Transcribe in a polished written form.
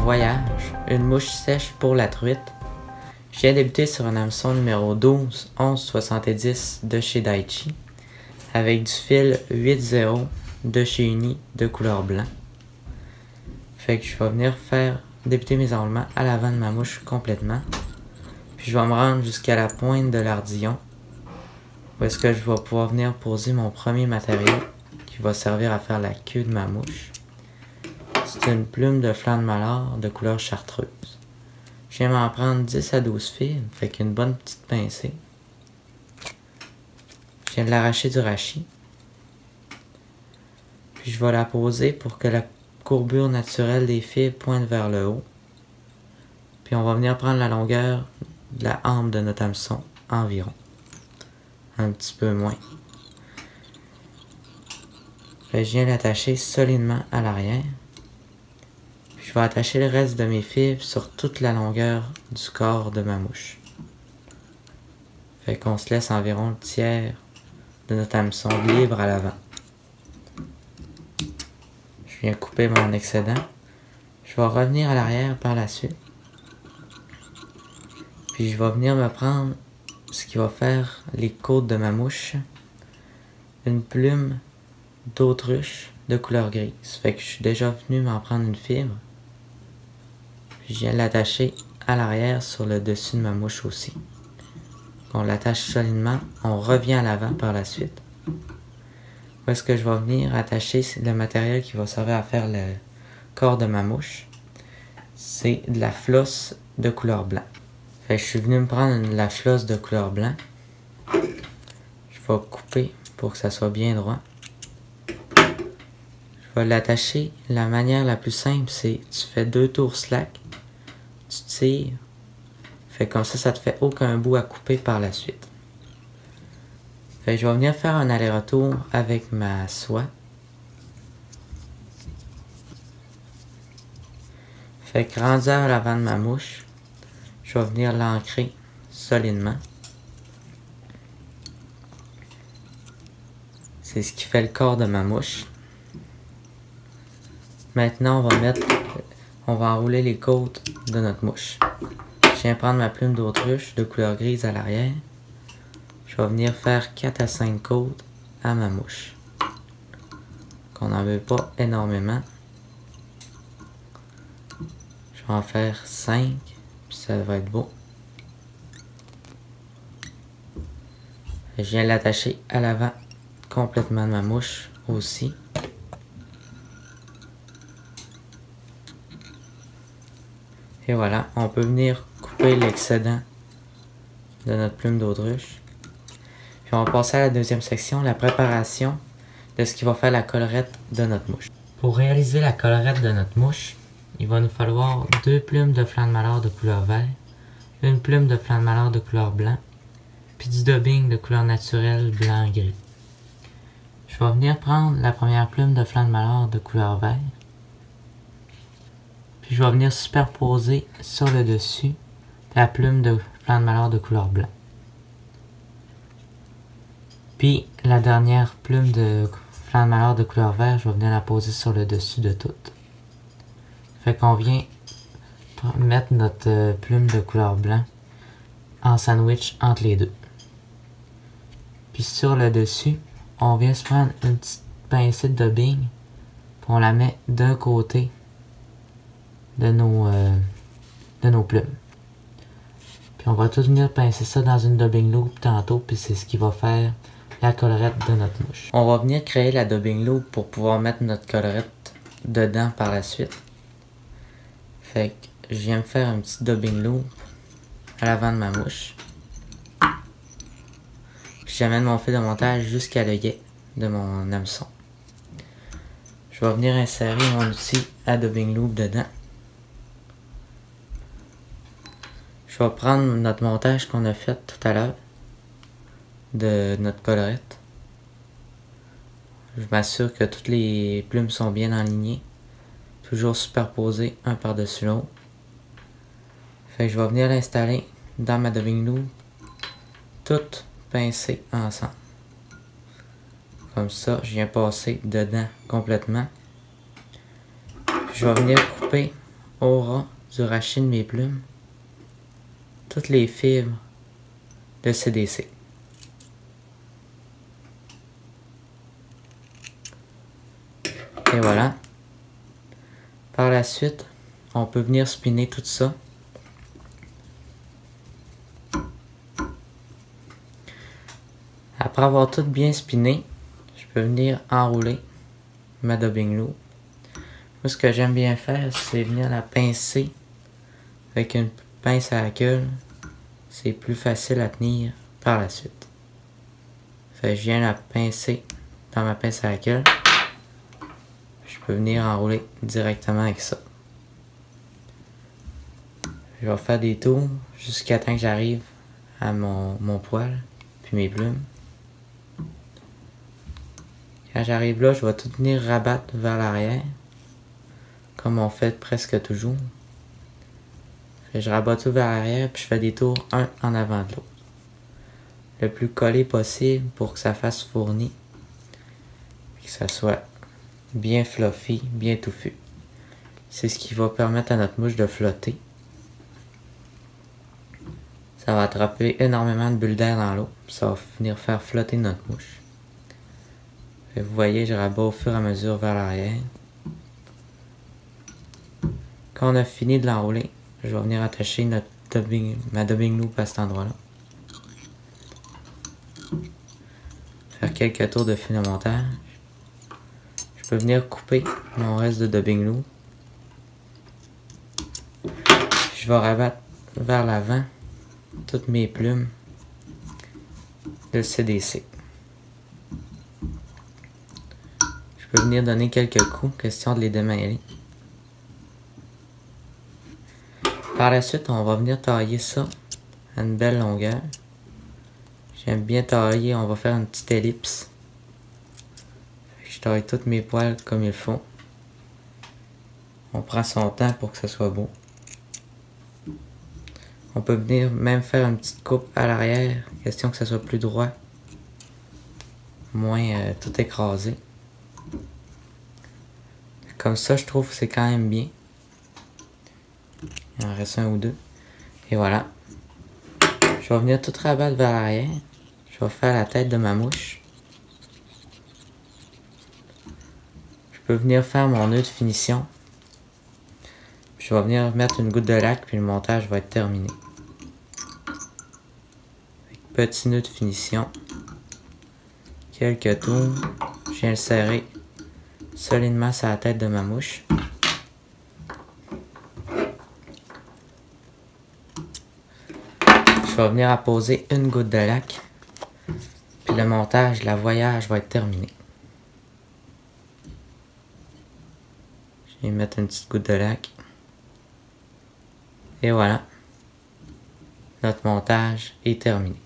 voyage, une mouche sèche pour la truite. Je viens débuter sur un hameçon numéro 12 1170 de chez Daichi avec du fil 8-0 de chez Uni de couleur blanc. Fait que je vais venir faire débuter mes enroulements à l'avant de ma mouche complètement. Puis je vais me rendre jusqu'à la pointe de l'ardillon où est-ce que je vais pouvoir venir poser mon premier matériau qui va servir à faire la queue de ma mouche. C'est une plume de flanc de malard de couleur chartreuse. Je viens m'en prendre 10 à 12 fils, fait qu'une bonne petite pincée. Je viens de l'arracher du rachis. Puis je vais la poser pour que la courbure naturelle des fils pointe vers le haut. Puis on va venir prendre la longueur de la hampe de notre hameçon environ. Un petit peu moins. Fait que je viens l'attacher solidement à l'arrière. Je vais attacher le reste de mes fils sur toute la longueur du corps de ma mouche. Fait qu'on se laisse environ le tiers de notre hameçon libre à l'avant. Je viens couper mon excédent. Je vais revenir à l'arrière par la suite. Puis je vais venir me prendre ce qui va faire les côtes de ma mouche. Une plume d'autruche de couleur grise. Fait que je suis déjà venu m'en prendre une fibre. Puis je viens l'attacher à l'arrière sur le dessus de ma mouche aussi. On l'attache solidement. On revient à l'avant par la suite. Où est-ce que je vais venir attacher le matériel qui va servir à faire le corps de ma mouche. C'est de la flosse de couleur blanc. Fait que je suis venu me prendre la flosse de couleur blanc. Je vais couper pour que ça soit bien droit. Je vais l'attacher. La manière la plus simple, c'est tu fais 2 tours slack. Tu tires. Fait comme ça te fait aucun bout à couper par la suite. Fait que je vais venir faire un aller-retour avec ma soie. Fait que rendu à l'avant de ma mouche, je vais venir l'ancrer solidement. C'est ce qui fait le corps de ma mouche. Maintenant, on va enrouler les côtes de notre mouche. Je viens prendre ma plume d'autruche de couleur grise à l'arrière. Je vais venir faire 4 à 5 côtes à ma mouche. Qu'on n'en veut pas énormément. Je vais en faire 5, puis ça va être beau. Je viens l'attacher à l'avant complètement de ma mouche aussi. Et voilà, on peut venir couper l'excédent de notre plume d'autruche. Puis on va passer à la deuxième section, la préparation de ce qui va faire la collerette de notre mouche. Pour réaliser la collerette de notre mouche, il va nous falloir 2 plumes de flanc de malard de couleur vert, une plume de flanc de malard de couleur blanc, puis du dubbing de couleur naturelle blanc-gris. Je vais venir prendre la première plume de flanc de malard de couleur vert, puis je vais venir superposer sur le dessus la plume de flanc de malard de couleur blanc. Puis la dernière plume de flanc de malard de couleur vert, je vais venir la poser sur le dessus de toutes. Fait qu'on vient mettre notre plume de couleur blanc en sandwich entre les deux. Puis sur le dessus, on vient se prendre une petite pincée de dubbing, puis on la met d'un côté de nos plumes. Puis on va tout venir pincer ça dans une dubbing loop tantôt, puis c'est ce qui va faire la collerette de notre mouche. On va venir créer la dubbing loop pour pouvoir mettre notre collerette dedans par la suite. Fait que je viens me faire un petit dubbing loop à l'avant de ma mouche. Puis j'amène mon fil de montage jusqu'à l'œillet de mon hameçon. Je vais venir insérer mon outil à dubbing loop dedans. Je vais prendre notre montage qu'on a fait tout à l'heure de notre collerette. Je m'assure que toutes les plumes sont bien alignées, toujours superposées un par-dessus l'autre. Fait que je vais venir l'installer dans ma dubbing loop, toutes pincées ensemble. Comme ça, je viens passer dedans complètement. Je vais venir couper au ras du rachis de mes plumes toutes les fibres de CDC. Et voilà. Par la suite, on peut venir spinner tout ça. Après avoir tout bien spiné, je peux venir enrouler ma dubbing loop. Moi, ce que j'aime bien faire, c'est venir la pincer avec une pince à queue. C'est plus facile à tenir par la suite. Fait que je viens la pincer dans ma pince à queue. Je peux venir enrouler directement avec ça. Je vais faire des tours jusqu'à temps que j'arrive à mon poil, puis mes plumes. Quand j'arrive là, je vais tout venir rabattre vers l'arrière, comme on fait presque toujours. Je rabats tout vers l'arrière, puis je fais des tours un en avant de l'autre. Le plus collé possible pour que ça fasse fourni, et que ça soit bien fluffy, bien touffu. C'est ce qui va permettre à notre mouche de flotter. Ça va attraper énormément de bulles d'air dans l'eau, ça va venir faire flotter notre mouche. Et vous voyez, je rabats au fur et à mesure vers l'arrière. Quand on a fini de l'enrouler, je vais venir attacher ma dubbing loop à cet endroit-là. Faire quelques tours de fil de montage. Je peux venir couper mon reste de dubbing loop. Je vais rabattre vers l'avant toutes mes plumes de CDC. Je peux venir donner quelques coups, question de les démêler. Par la suite, on va venir tailler ça à une belle longueur. J'aime bien tailler, on va faire une petite ellipse. Je taille toutes mes poils comme il faut. On prend son temps pour que ça soit beau. On peut venir même faire une petite coupe à l'arrière, question que ça soit plus droit. Moins tout écrasé. Comme ça, je trouve que c'est quand même bien. Il en reste un ou deux. Et voilà. Je vais venir tout rabattre vers l'arrière. Je vais faire la tête de ma mouche. Je peux venir faire mon nœud de finition. Puis je vais venir mettre une goutte de lac, puis le montage va être terminé. Petit nœud de finition. Quelques tours. Je viens le serrer solidement sur la tête de ma mouche. Je vais venir apposer une goutte de lac. Puis le montage, la voyage va être terminé. Je vais mettre une petite goutte de lac. Et voilà. Notre montage est terminé.